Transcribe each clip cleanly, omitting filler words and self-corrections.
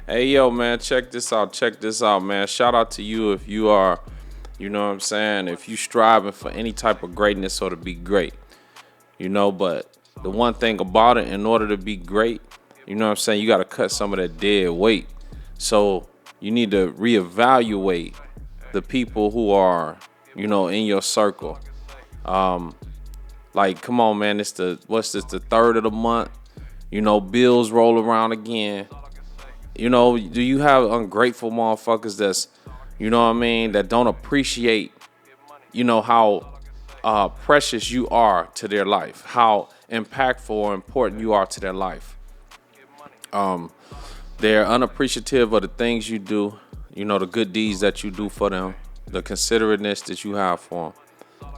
Hey, yo, man, check this out. Check this out, man. Shout out to you if you are, you know what I'm saying, if you striving for any type of greatness or to be great, but the one thing about it, in order to be great, you know what I'm saying, you got to cut some of that dead weight. So you need to reevaluate the people who are, in your circle. Like, come on, man, what's this, the third of the month? Bills roll around again. Do you have ungrateful motherfuckers that's, what I mean, that don't appreciate, how precious you are to their life, how impactful or important you are to their life. They're unappreciative of the things you do, the good deeds that you do for them, the considerateness that you have for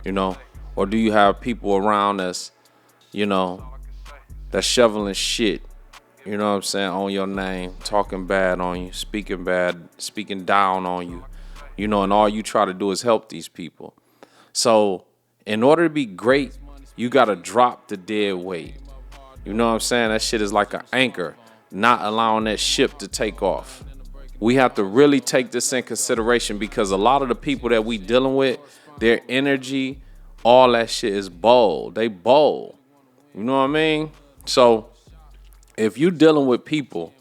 them, or do you have people around that's, you know, that's shoveling shit, what I'm saying, on your name, talking bad on you, speaking bad, speaking down on you, and all you try to do is help these people. So in order to be great, you got to drop the dead weight. You know what I'm saying? That shit is like an anchor, not allowing that ship to take off. We have to really take this in consideration because a lot of the people that we dealing with, their energy, all that shit is bold. They bold. You know what I mean? So if you dealing with people,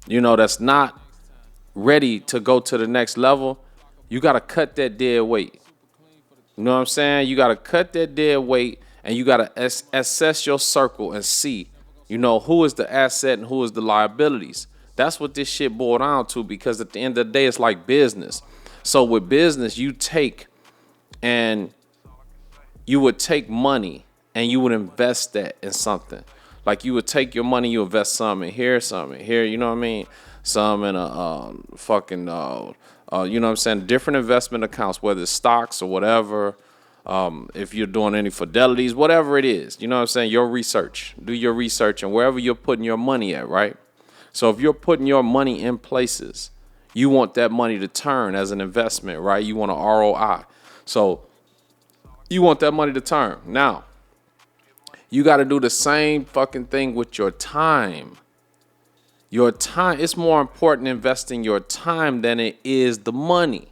that's not ready to go to the next level, you got to cut that dead weight. You know what I'm saying? You got to cut that dead weight and you got to assess your circle and see, who is the asset and who is the liabilities. That's what this shit boiled down to, because at the end of the day, it's like business. So with business, you take and you would take money and you would invest that in something. Like you would take your money, you invest some in here, you know what I mean? Some in a fucking, you know what I'm saying, different investment accounts, whether it's stocks or whatever. If you're doing any fidelities, whatever it is, you know what I'm saying, your research. Do your research and wherever you're putting your money at, right? So if you're putting your money in places, you want that money to turn as an investment, right? You want an ROI. So you want that money to turn. Now, you got to do the same fucking thing with your time. Your time, it's more important investing your time than it is the money.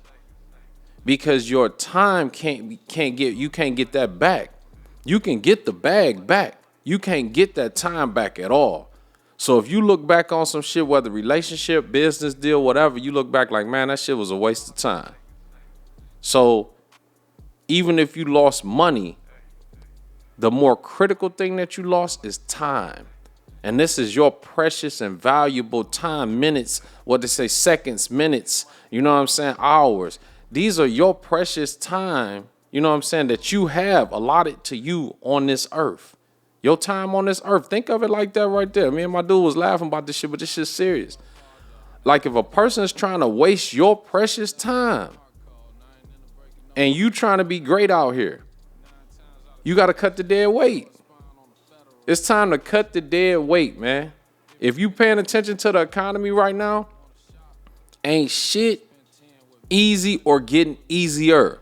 Because your time you can't get that back. You can get the bag back. You can't get that time back at all. So if you look back on some shit, whether relationship, business deal, whatever, you look back like, man, that shit was a waste of time. So even if you lost money, the more critical thing that you lost is time. And this is your precious and valuable time, minutes, what they say, seconds, minutes, you know what I'm saying, hours. These are your precious time, you know what I'm saying, that you have allotted to you on this earth. Your time on this earth. Think of it like that right there. Me and my dude was laughing about this shit, but this shit's serious. Like if a person is trying to waste your precious time and you trying to be great out here, you got to cut the dead weight. It's time to cut the dead weight, man. If you paying attention to the economy right now, ain't shit easy or getting easier.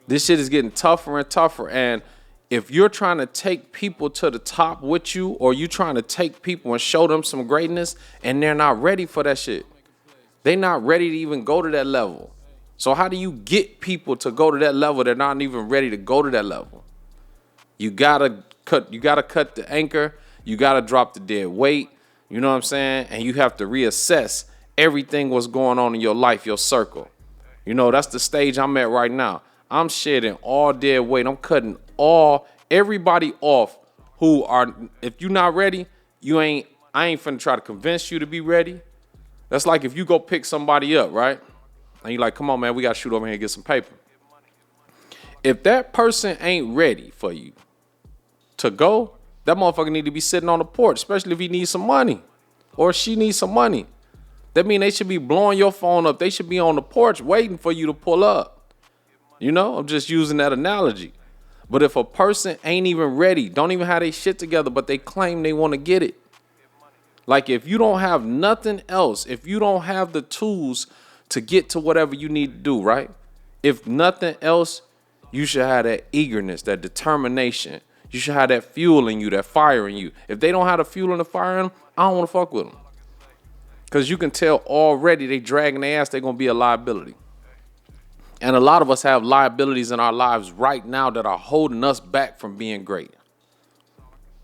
This shit is getting tougher and tougher. And if you're trying to take people to the top with you, or you trying to take people and show them some greatness and they're not ready for that shit, they not ready to even go to that level. So how do you get people to go to that level? They're not even ready to go to that level. You gotta cut the anchor. You gotta drop the dead weight. You know what I'm saying? And you have to reassess everything what's going on in your life, your circle. That's the stage I'm at right now. I'm shedding all dead weight. I'm cutting everybody off who are, if you're not ready, I ain't finna try to convince you to be ready. That's like if you go pick somebody up, right? And you're like, come on, man, we got to shoot over here and get some paper. If that person ain't ready for you to go, that motherfucker need to be sitting on the porch, especially if he needs some money or she needs some money. That means they should be blowing your phone up. They should be on the porch waiting for you to pull up. I'm just using that analogy. But if a person ain't even ready, don't even have their shit together, but they claim they want to get it. Like if you don't have nothing else, if you don't have the tools to get to whatever you need to do, right? If nothing else, you should have that eagerness, that determination. You should have that fuel in you, that fire in you. If they don't have the fuel and the fire in them, I don't want to fuck with them. Because you can tell already they dragging their ass, they're going to be a liability. And a lot of us have liabilities in our lives right now that are holding us back from being great.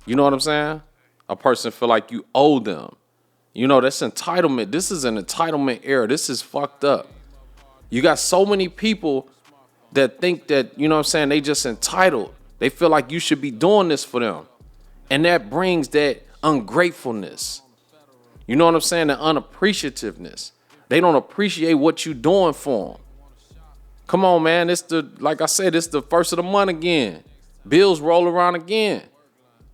You know what I'm saying? A person feel like you owe them. You know, that's entitlement. This is an entitlement era. This is fucked up. You got so many people that think that, you know what I'm saying, they just entitled. They feel like you should be doing this for them. And that brings that ungratefulness. You know what I'm saying? The unappreciativeness. They don't appreciate what you're doing for them. Come on, man. Like I said, it's the first of the month again. Bills roll around again.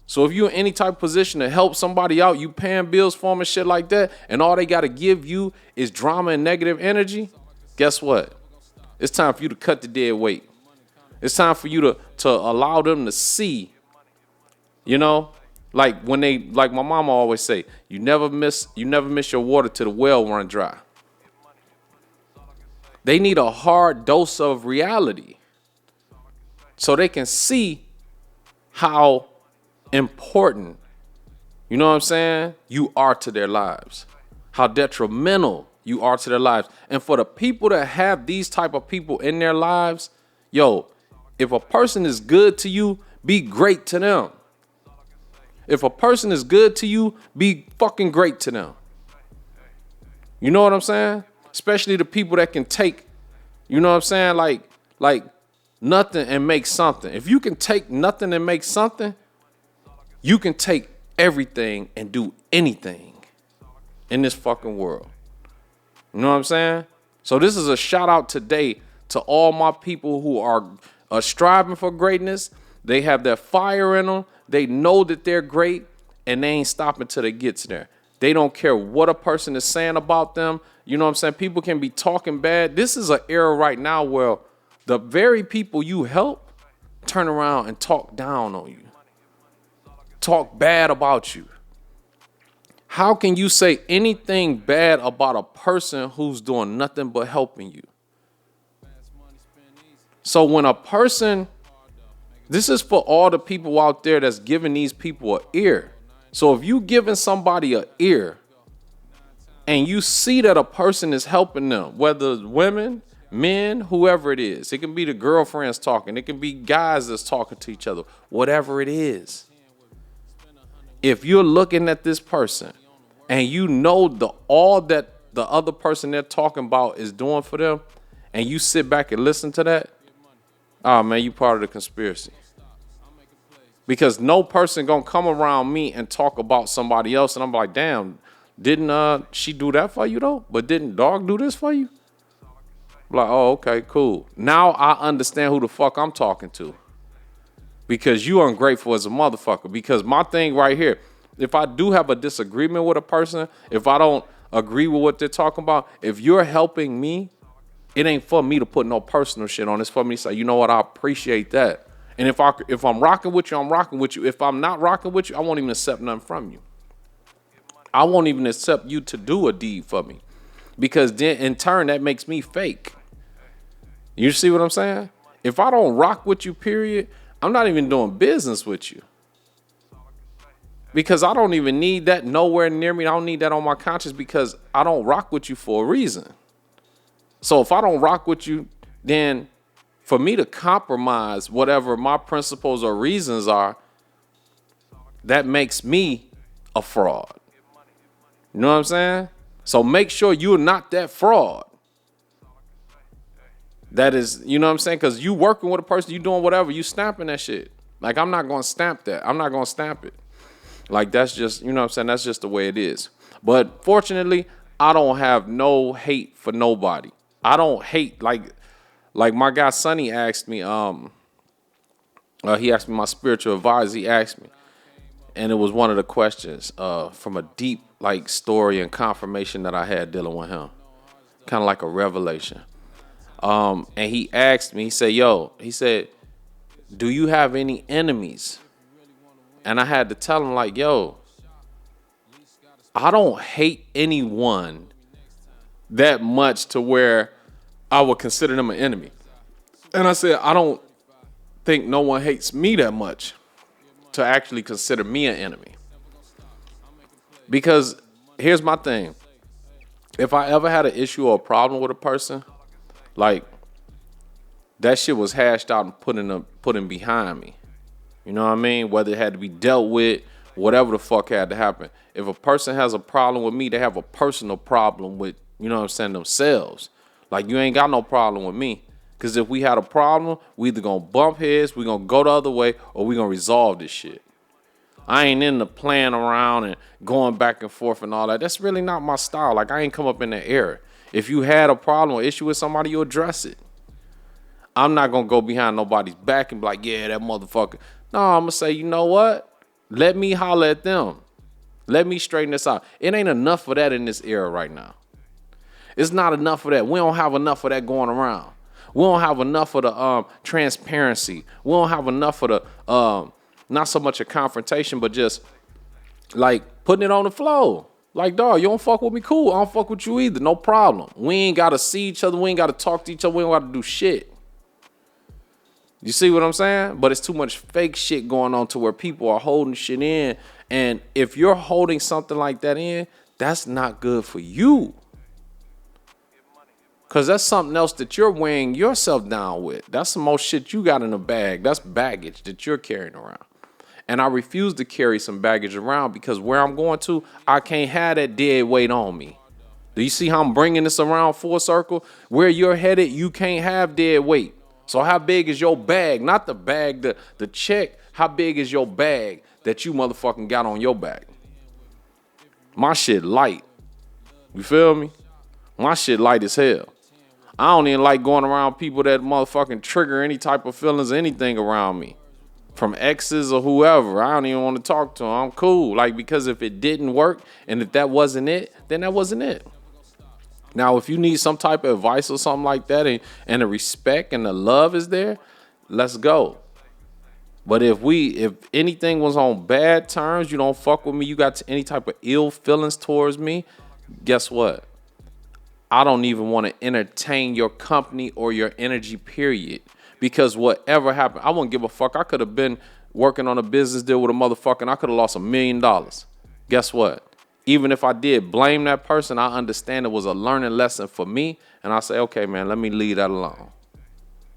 So if you're in any type of position to help somebody out, you paying bills for them and shit like that, and all they got to give you is drama and negative energy, guess what? It's time for you to cut the dead weight. It's time for you to allow them to see, you know, like like my mama always say, you never miss your water till the well run dry. They need a hard dose of reality so they can see how important, you know what I'm saying, you are to their lives, how detrimental you are to their lives. And for the people that have these type of people in their lives, yo, if a person is good to you, be great to them. If a person is good to you, be fucking great to them. You know what I'm saying? Especially the people that can take, you know what I'm saying, like nothing and make something. If you can take nothing and make something, you can take everything and do anything in this fucking world. You know what I'm saying? So this is a shout out today to all my people who are striving for greatness. They have that fire in them. They know that they're great, and they ain't stopping till they get there. They don't care what a person is saying about them. You know what I'm saying? People can be talking bad. This is an era right now where the very people you help turn around and talk down on you. Talk bad about you. How can you say anything bad about a person who's doing nothing but helping you? So when a person, this is for all the people out there that's giving these people an ear. So if you giving somebody an ear and you see that a person is helping them, whether it's women, men, whoever it is, it can be the girlfriends talking, it can be guys that's talking to each other, whatever it is. If you're looking at this person and you know all that the other person they're talking about is doing for them, and you sit back and listen to that, oh man, you part of the conspiracy. Because no person gonna come around me and talk about somebody else, and I'm like, damn, didn't she do that for you though? But didn't dog do this for you? I'm like, oh, okay, cool. Now I understand who the fuck I'm talking to. Because you ungrateful as a motherfucker. Because my thing right here, if I do have a disagreement with a person, if I don't agree with what they're talking about, if you're helping me, it ain't for me to put no personal shit on. It's for me to say, you know what, I appreciate that. And if I'm rocking with you, I'm rocking with you. If I'm not rocking with you, I won't even accept nothing from you. I won't even accept you to do a deed for me. Because then in turn, that makes me fake. You see what I'm saying? If I don't rock with you, period, I'm not even doing business with you. Because I don't even need that nowhere near me. I don't need that on my conscience because I don't rock with you for a reason. So if I don't rock with you, then for me to compromise whatever my principles or reasons are, that makes me a fraud. You know what I'm saying? So make sure you're not that fraud. That is, you know what I'm saying? Because you working with a person, you doing whatever, you stamping that shit. Like, I'm not going to stamp that. I'm not going to stamp it. Like, that's just, you know what I'm saying? That's just the way it is. But fortunately, I don't have no hate for nobody. I don't hate, like my guy Sonny asked me, he asked me, my spiritual advisor, he asked me. And it was one of the questions from a deep, like, story and confirmation that I had dealing with him. Kind of like a revelation. And he asked me, he said, do you have any enemies? And I had to tell him, like, yo, I don't hate anyone that much to where I would consider them an enemy. And I said, I don't think no one hates me that much to actually consider me an enemy. Because here's my thing. If I ever had an issue or a problem with a person, like that shit was hashed out and put in behind me. You know what I mean? Whether it had to be dealt with, whatever the fuck had to happen. If a person has a problem with me, they have a personal problem with, you know what I'm saying, themselves. Like you ain't got no problem with me. Cause if we had a problem, we either gonna bump heads, we gonna go the other way, or we gonna resolve this shit. I ain't into playing around and going back and forth and all that. That's really not my style. Like I ain't come up in that era. If you had a problem or issue with somebody, you address it. I'm not gonna go behind nobody's back and be like, yeah, that motherfucker. No, I'm gonna say, you know what? Let me holler at them. Let me straighten this out. It ain't enough of that in this era right now. It's not enough of that. We don't have enough of that going around. We don't have enough of the transparency. We don't have enough of the not so much a confrontation, but just like putting it on the floor. Like, dog, you don't fuck with me, cool. I don't fuck with you either. No problem. We ain't gotta see each other. We ain't gotta talk to each other. We ain't gotta do shit. You see what I'm saying? But it's too much fake shit going on to where people are holding shit in. And if you're holding something like that in, that's not good for you. Because that's something else that you're weighing yourself down with. That's the most shit you got in the bag. That's baggage that you're carrying around. And I refuse to carry some baggage around because where I'm going to, I can't have that dead weight on me. Do you see how I'm bringing this around full circle? Where you're headed, you can't have dead weight. So how big is your bag? Not the bag, the check. How big is your bag that you motherfucking got on your back? My shit light. You feel me? My shit light as hell. I don't even like going around people that motherfucking trigger any type of feelings or anything around me. From exes or whoever. I don't even want to talk to them. I'm cool. Like, because if it didn't work and if that wasn't it, then that wasn't it. Now, if you need some type of advice or something like that and the respect and the love is there, let's go. But if anything was on bad terms, you don't fuck with me, you got any type of ill feelings towards me, guess what? I don't even want to entertain your company or your energy, period. Because whatever happened, I wouldn't give a fuck. I could have been working on a business deal with a motherfucker and I could have lost $1 million. Guess what? Even if I did blame that person, I understand it was a learning lesson for me. And I say, okay, man, let me leave that alone.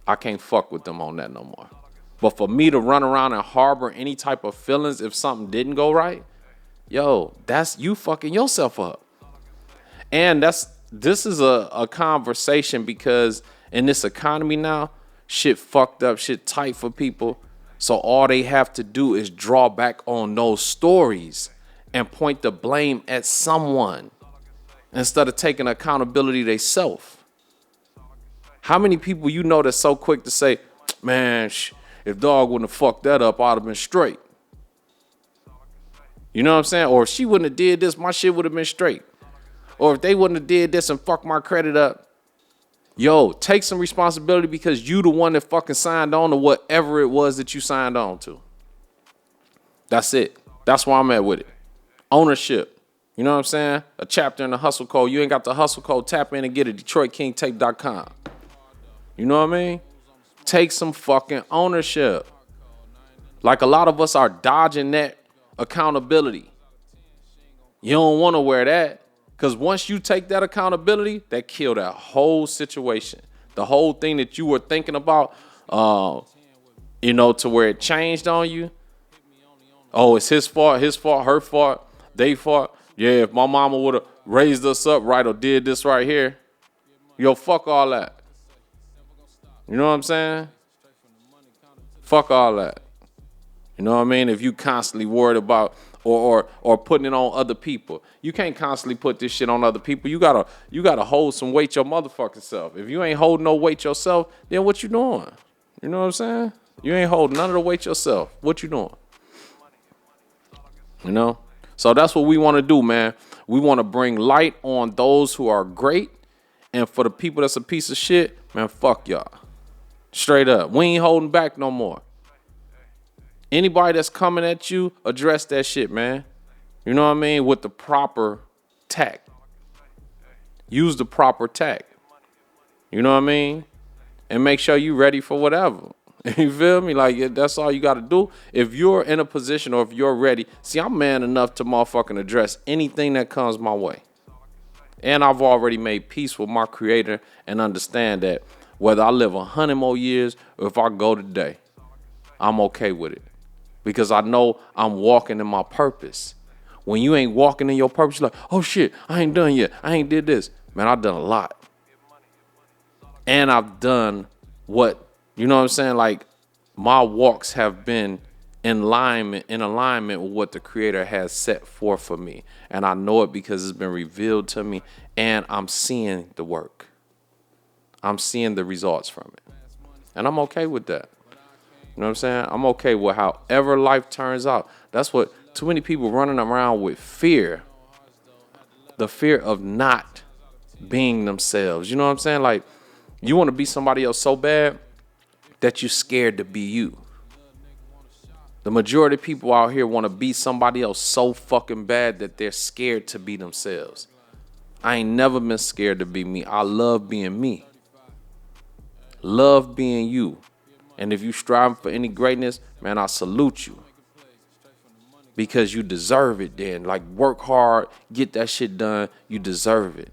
I can't fuck with them on that no more. But for me to run around and harbor any type of feelings if something didn't go right, yo, that's you fucking yourself up. And this is a conversation because in this economy now, shit fucked up, shit tight for people. So all they have to do is draw back on those stories and point the blame at someone instead of taking accountability themselves. How many people you know that's so quick to say, man, if dog wouldn't have fucked that up, I'd have been straight. You know what I'm saying? Or if she wouldn't have did this, my shit would have been straight. Or if they wouldn't have did this and fucked my credit up. Yo, take some responsibility because you the one that fucking signed on to whatever it was that you signed on to. That's it. That's where I'm at with it. Ownership. You know what I'm saying? A chapter in the hustle code. You ain't got the hustle code, tap in and get it. DetroitKingTape.com. You know what I mean? Take some fucking ownership. Like a lot of us are dodging that accountability. You don't want to wear that. Because once you take that accountability, that killed that whole situation. The whole thing that you were thinking about, to where it changed on you. Oh, it's his fault, her fault, they fault. Yeah, if my mama would have raised us up right or did this right here, yo, fuck all that. You know what I'm saying? Fuck all that. You know what I mean? If you constantly worried about or putting it on other people, you can't constantly put this shit on other people. You gotta hold some weight your motherfucking self. If you ain't holding no weight yourself, then what you doing? You know what I'm saying? You ain't holding none of the weight yourself. What you doing? You know? So that's what we want to do, man. We want to bring light on those who are great, and for the people that's a piece of shit, man, fuck y'all. Straight up. We ain't holding back no more. Anybody that's coming at you, address that shit, man. You know what I mean? With the proper tact. Use the proper tact. You know what I mean? And make sure you ready for whatever. You feel me? Like, that's all you got to do. If you're in a position or if you're ready. See, I'm man enough to motherfucking address anything that comes my way. And I've already made peace with my creator and understand that whether I live 100 more years or if I go today, I'm okay with it. Because I know I'm walking in my purpose. When you ain't walking in your purpose, you're like, oh shit, I ain't done yet. I ain't did this. Man, I've done a lot. And I've done what, you know what I'm saying? Like, my walks have been in alignment with what the creator has set forth for me. And I know it because it's been revealed to me and I'm seeing the work. I'm seeing the results from it. And I'm okay with that. You know what I'm saying? I'm okay with however life turns out. That's what too many people running around with fear. The fear of not being themselves. You know what I'm saying? Like, you want to be somebody else so bad that you're scared to be you. The majority of people out here want to be somebody else so fucking bad that they're scared to be themselves. I ain't never been scared to be me. I love being me. Love being you. And if you striving for any greatness, man, I salute you. Because you deserve it then. Like, work hard, get that shit done. You deserve it.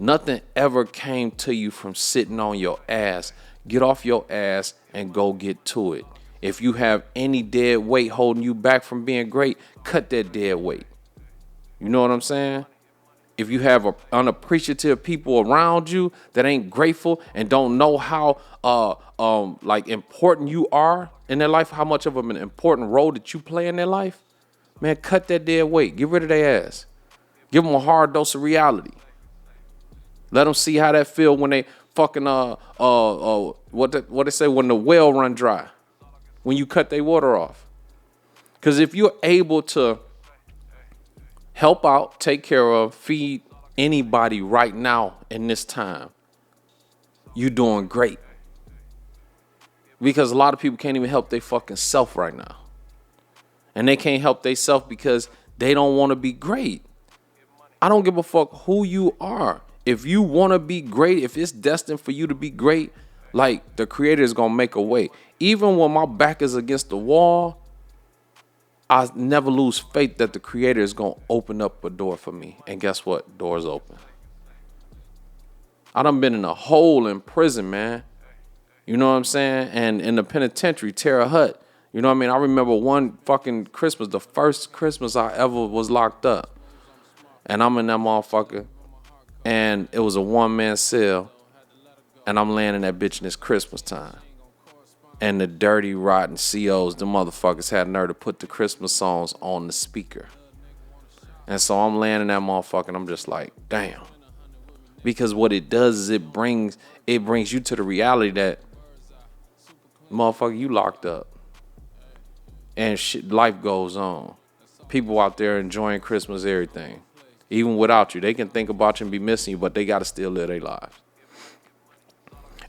Nothing ever came to you from sitting on your ass. Get off your ass and go get to it. If you have any dead weight holding you back from being great, cut that dead weight. You know what I'm saying? If you have unappreciative people around you that ain't grateful and don't know how like important you are in their life, how much of an important role that you play in their life, man, cut that dead weight. Get rid of their ass. Give them a hard dose of reality. Let them see how that feel when they fucking what they say when the well run dry, when you cut their water off. Because if you're able to help out, take care of, feed anybody right now in this time, you doing great. Because a lot of people can't even help their fucking self right now. And they can't help their self because they don't want to be great. I don't give a fuck who you are. If you want to be great, if it's destined for you to be great, like, the creator is going to make a way. Even when my back is against the wall, I never lose faith that the creator is going to open up a door for me. And guess what? Doors open. I done been in a hole in prison, man. You know what I'm saying? And in the penitentiary, Terre Haute. You know what I mean? I remember one fucking Christmas, the first Christmas I ever was locked up. And I'm in that motherfucker. And it was a one-man cell. And I'm laying in that bitch in this Christmas time. And the dirty, rotten COs, the motherfuckers had nerve to put the Christmas songs on the speaker. And so I'm laying in that motherfucker and I'm just like, damn. Because what it does is it brings you to the reality that, motherfucker, you locked up. And shit, life goes on. People out there enjoying Christmas, everything. Even without you. They can think about you and be missing you, but they got to still live their lives.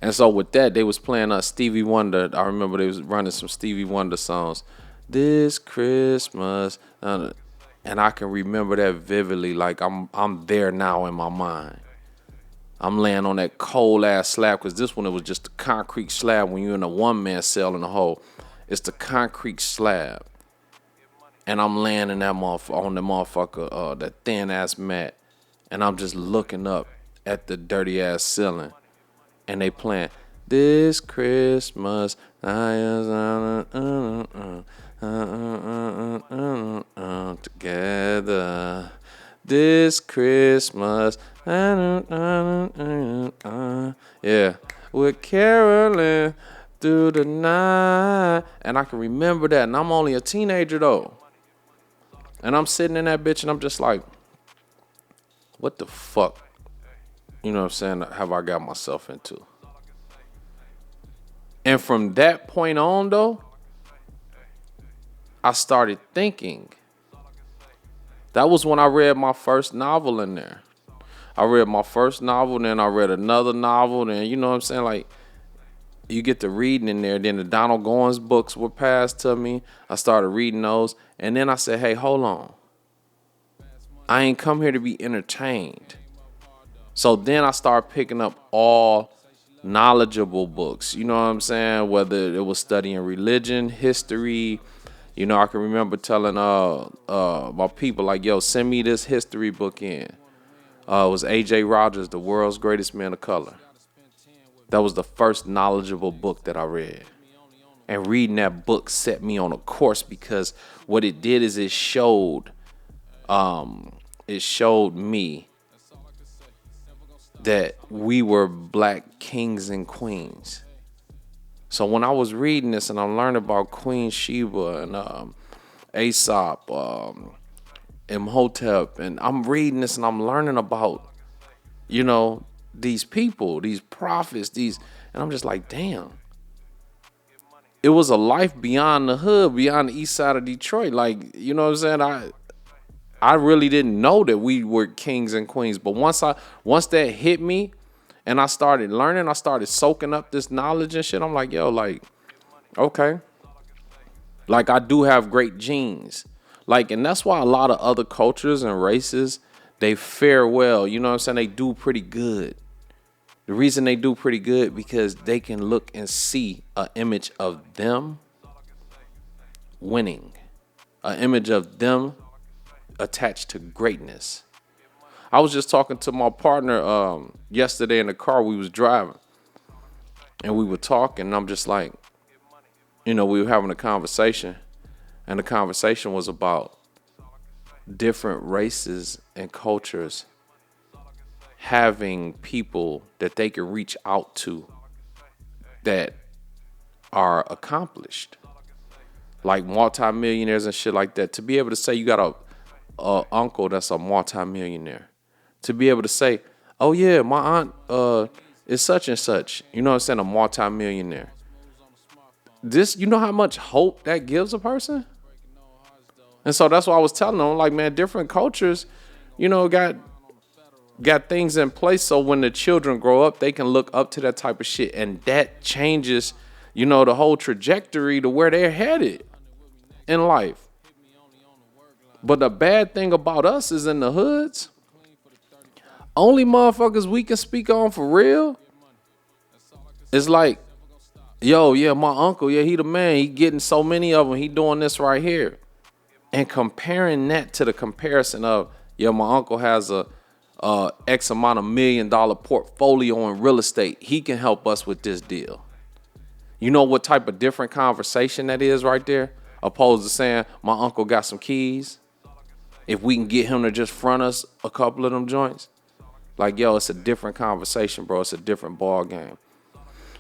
And so with that, they was playing Stevie Wonder. I remember they was running some Stevie Wonder songs. This Christmas. And I can remember that vividly. Like, I'm there now in my mind. I'm laying on that cold ass slab, because this one, it was just a concrete slab. When you're in a one-man cell in a hole, it's the concrete slab. And I'm laying in that on the motherfucker, that thin ass mat. And I'm just looking up at the dirty ass ceiling. And they playing This Christmas together. This Christmas, yeah, we're caroling through the night. And I can remember that. And I'm only a teenager though. And I'm sitting in that bitch and I'm just like, what the fuck? You know what I'm saying? Have I got myself into? And from that point on though, I started thinking. That was when I read my first novel in there. I read my first novel, then I read another novel, then you know what I'm saying? Like, you get to reading in there. Then the Donald Goines books were passed to me. I started reading those. And then I said, hey, hold on. I ain't come here to be entertained. So then I started picking up all knowledgeable books. You know what I'm saying? Whether it was studying religion, history. You know, I can remember telling my people, like, yo, send me this history book in. It was A.J. Rogers, The World's Greatest Man of Color. That was the first knowledgeable book that I read. And reading that book set me on a course because what it did is it showed me that we were black kings and queens. So when I was reading this and I'm learning about Queen Sheba and Aesop, Imhotep, and I'm reading this and I'm learning about, these people, these prophets, and I'm just like, damn. It was a life beyond the hood, beyond the east side of Detroit. Like, you know what I'm saying? I really didn't know that we were kings and queens. But once that hit me and I started learning, I started soaking up this knowledge and shit. I'm like, yo, like, okay. Like, I do have great genes. Like, and that's why a lot of other cultures and races, they fare well. You know what I'm saying? They do pretty good. The reason they do pretty good because they can look and see an image of them winning, an image of them attached to greatness. I was just talking to my partner yesterday in the car. We was driving and we were talking and I'm just like, we were having a conversation and the conversation was about different races and cultures having people that they can reach out to that are accomplished, like multimillionaires and shit like that. To be able to say you got a uncle that's a multimillionaire, to be able to say, oh yeah, my aunt is such and such, you know what I'm saying, a multimillionaire. This, you know how much hope that gives a person? And so that's why I was telling them, like, man, different cultures, got things in place so when the children grow up, they can look up to that type of shit. And that changes, the whole trajectory to where they're headed in life. But the bad thing about us is in the hoods, only motherfuckers we can speak on for real is like, yo, yeah, my uncle, yeah, he the man. He getting so many of them. He doing this right here. And comparing that to the comparison of, yeah, my uncle has a X amount of $1 million portfolio in real estate. He can help us with this deal. You know what type of different conversation that is right there? Opposed to saying, my uncle got some keys. If we can get him to just front us a couple of them joints. Like, yo, it's a different conversation, bro. It's a different ball game.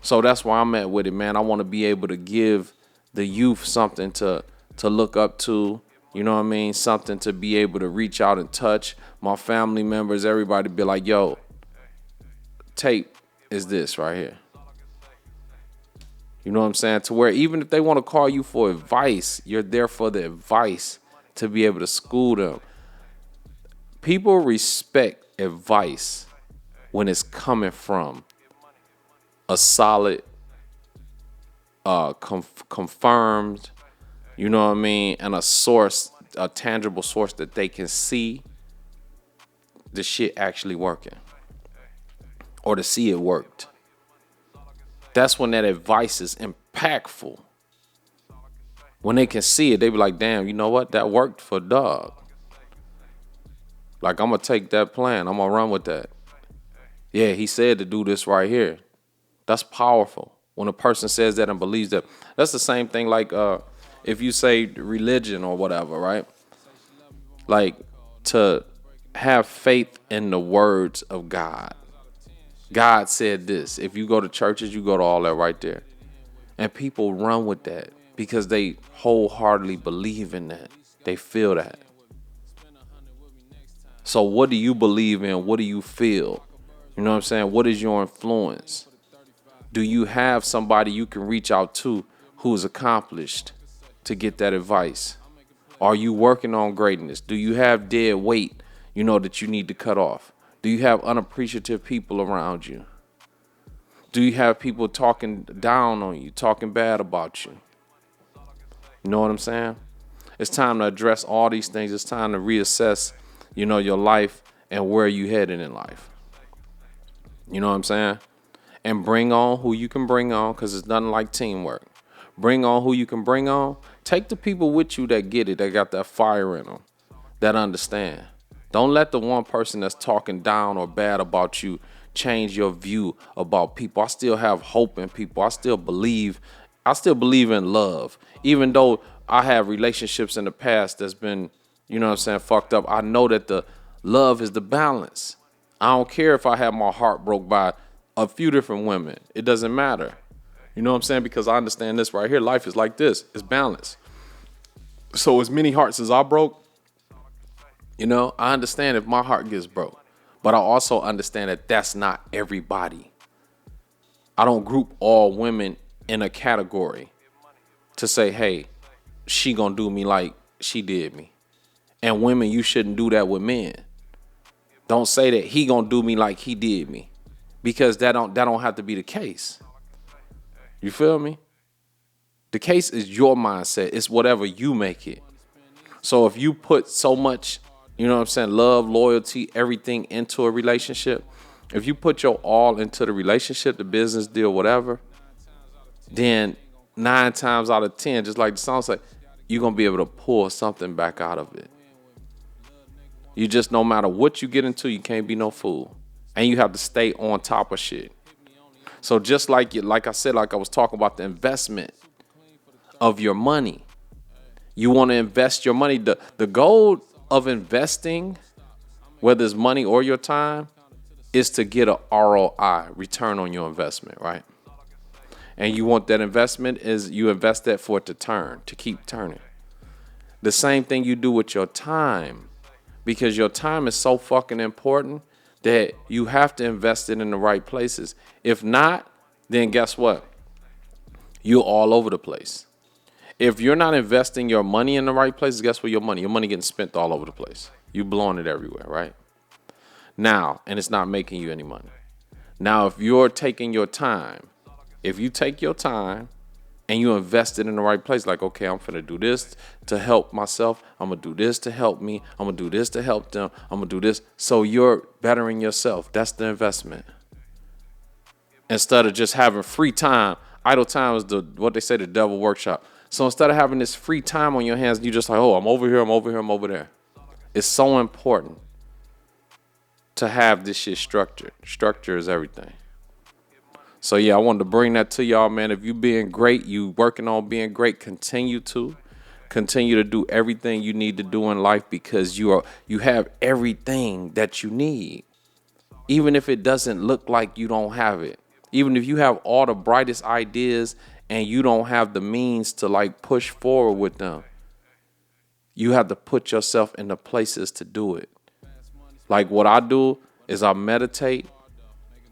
So that's where I'm at with it, man. I want to be able to give the youth something to look up to. You know what I mean? Something to be able to reach out and touch. My family members, everybody be like, yo, tape is this right here. You know what I'm saying? To where even if they want to call you for advice, you're there for the advice to be able to school them. People respect advice when it's coming from a solid, confirmed, you know what I mean, and a source, a tangible source that they can see the shit actually working or to see it worked. That's when that advice is impactful. When they can see it, they be like, damn, you know what? That worked for dog. Like, I'm going to take that plan. I'm going to run with that. Yeah, he said to do this right here. That's powerful. When a person says that and believes that. That's the same thing like if you say religion or whatever, right? Like, to have faith in the words of God. God said this. If you go to churches, you go to all that right there. And people run with that because they wholeheartedly believe in that. They feel that. So what do you believe in? What do you feel? You know what I'm saying? What is your influence? Do you have somebody you can reach out to who's accomplished to get that advice? Are you working on greatness? Do you have dead weight, that you need to cut off? Do you have unappreciative people around you? Do you have people talking down on you, talking bad about you? You know what I'm saying? It's time to address all these things. It's time to reassess, your life and where you headed in life. You know what I'm saying? And bring on who you can bring on, because it's nothing like teamwork. Bring on who you can bring on. Take the people with you that get it, that got that fire in them, that understand. Don't let the one person that's talking down or bad about you change your view about people. I still have hope in people. I still believe in love. Even though I have relationships in the past that's been, you know what I'm saying, fucked up. I know that the love is the balance. I don't care if I have my heart broke by a few different women. It doesn't matter. You know what I'm saying? Because I understand this right here. Life is like this. It's balanced. So as many hearts as I broke, I understand if my heart gets broke. But I also understand that that's not everybody. I don't group all women in a category to say, hey, she gonna do me like she did me. And women, you shouldn't do that with men. Don't say that he gonna do me like he did me. Because that don't have to be the case. You feel me? The case is your mindset. It's whatever you make it. So if you put so much, love, loyalty, everything into a relationship, if you put your all into the relationship, the business deal, whatever, then 9 times out of 10, just like the song said, you're going to be able to pull something back out of it. You just, no matter what you get into, you can't be no fool. And you have to stay on top of shit. So just like I said, like I was talking about the investment of your money. You want to invest your money. The goal of investing, whether it's money or your time, is to get a ROI, return on your investment, right? And you want that investment is you invest that for it to turn, to keep turning. The same thing you do with your time, because your time is so fucking important that you have to invest it in the right places. If not, then guess what? You're all over the place. If you're not investing your money in the right places, guess what? Your money getting spent all over the place. You blowing it everywhere, right? Now, and it's not making you any money. Now, if you're taking your time, if you take your time and you invest it in the right place, like, okay, I'm finna do this to help myself. I'm gonna do this to help me. I'm gonna do this to help them. I'm gonna do this. So you're bettering yourself. That's the investment. Instead of just having free time, idle time is what they say, the devil workshop. So instead of having this free time on your hands, you just like, oh, I'm over here, I'm over here, I'm over there. It's so important to have this shit structured. Structure is everything. So yeah, I wanted to bring that to y'all, man. If you being great, you working on being great, continue to do everything you need to do in life, because you have everything that you need. Even if it doesn't look like you don't have it. Even if you have all the brightest ideas and you don't have the means to like push forward with them, you have to put yourself in the places to do it. Like what I do is I meditate,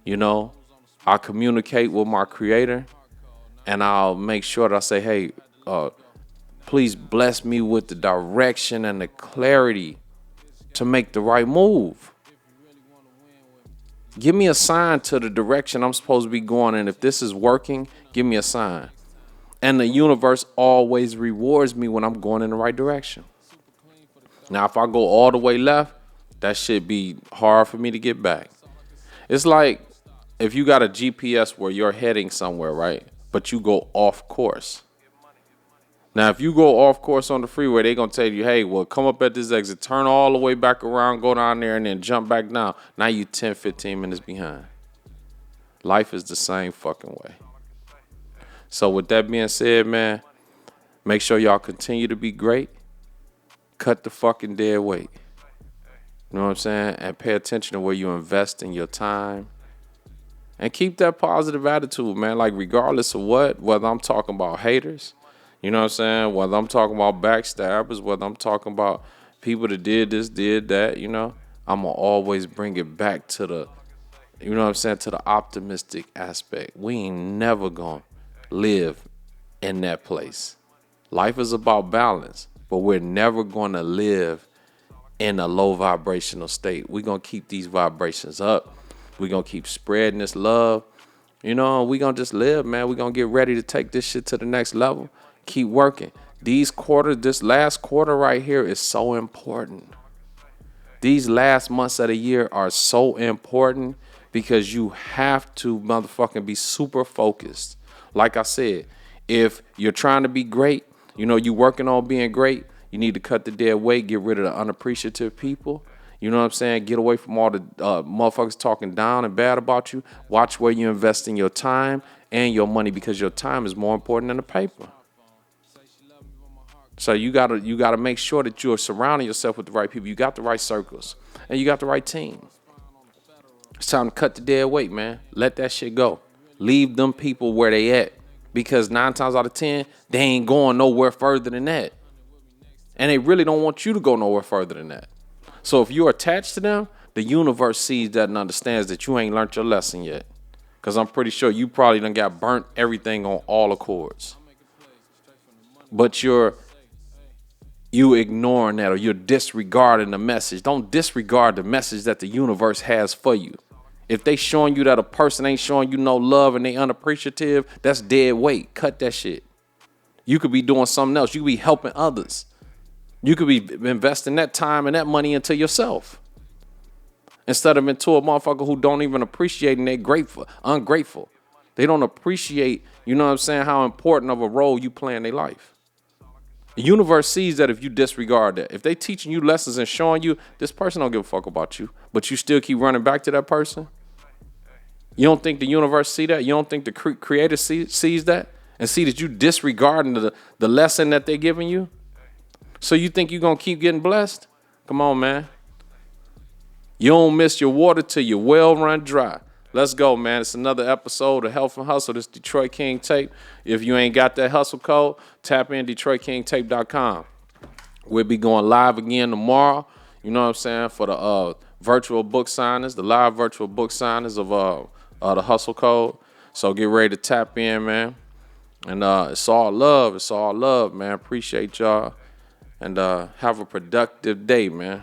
I communicate with my creator, and I'll make sure that I say, hey, please bless me with the direction and the clarity to make the right move. Give me a sign to the direction I'm supposed to be going. And if this is working, give me a sign. And the universe always rewards me when I'm going in the right direction. Now, if I go all the way left, that should be hard for me to get back. It's like if you got a GPS where you're heading somewhere, right? But you go off course. Now, if you go off course on the freeway, they're going to tell you, hey, well, come up at this exit, turn all the way back around, go down there, and then jump back down. Now you 10, 15 minutes behind. Life is the same fucking way. So with that being said, man, make sure y'all continue to be great. Cut the fucking dead weight. You know what I'm saying? And pay attention to where you invest in your time. And keep that positive attitude, man. Like regardless of whether I'm talking about haters, you know what I'm saying? Whether I'm talking about backstabbers, whether I'm talking about people that did this, did that, I'm going to always bring it back to the, to the optimistic aspect. We ain't never going to live in that place. Life is about balance, but we're never going to live in a low vibrational state. We're going to keep these vibrations up. We're going to keep spreading this love. We're going to just live, man. We're going to get ready to take this shit to the next level. Keep working. This last quarter right here is so important. These last months of the year are so important because you have to motherfucking be super focused. Like I said, if you're trying to be great, you working on being great, you need to cut the dead weight, get rid of the unappreciative people. You know what I'm saying? Get away from all the motherfuckers talking down and bad about you. Watch where you invest in your time and your money, because your time is more important than the paper. So you gotta make sure that you're surrounding yourself with the right people. You got the right circles and you got the right team. It's time to cut the dead weight, man. Let that shit go. Leave them people where they at, because 9 times out of 10 they ain't going nowhere further than that, and they really don't want you to go nowhere further than that. So if you're attached to them, the universe sees that and understands that you ain't learned your lesson yet. Because I'm pretty sure you probably done got burnt everything on all accords. But you ignoring that, or you're disregarding the message. Don't disregard the message that the universe has for you. If they showing you that a person ain't showing you no love and they unappreciative, that's dead weight. Cut that shit. You could be doing something else. You could be helping others. You could be investing that time and that money into yourself, instead of into a motherfucker who don't even appreciate and they ungrateful. They don't appreciate, you know what I'm saying, how important of a role you play in their life. The universe sees that if you disregard that. If they teaching you lessons and showing you this person don't give a fuck about you, but you still keep running back to that person. You don't think the universe see that? You don't think the creator sees that and see that you disregarding the lesson that they're giving you? So you think you're going to keep getting blessed? Come on, man. You don't miss your water till your well run dry. Let's go, man. It's another episode of Health and Hustle. This Detroit King Tape. If you ain't got that hustle code, tap in DetroitKingTape.com. We'll be going live again tomorrow, you know what I'm saying, for the virtual book signings, the live virtual book signings of the hustle code. So get ready to tap in, man. And it's all love. It's all love, man. Appreciate y'all. And have a productive day, man.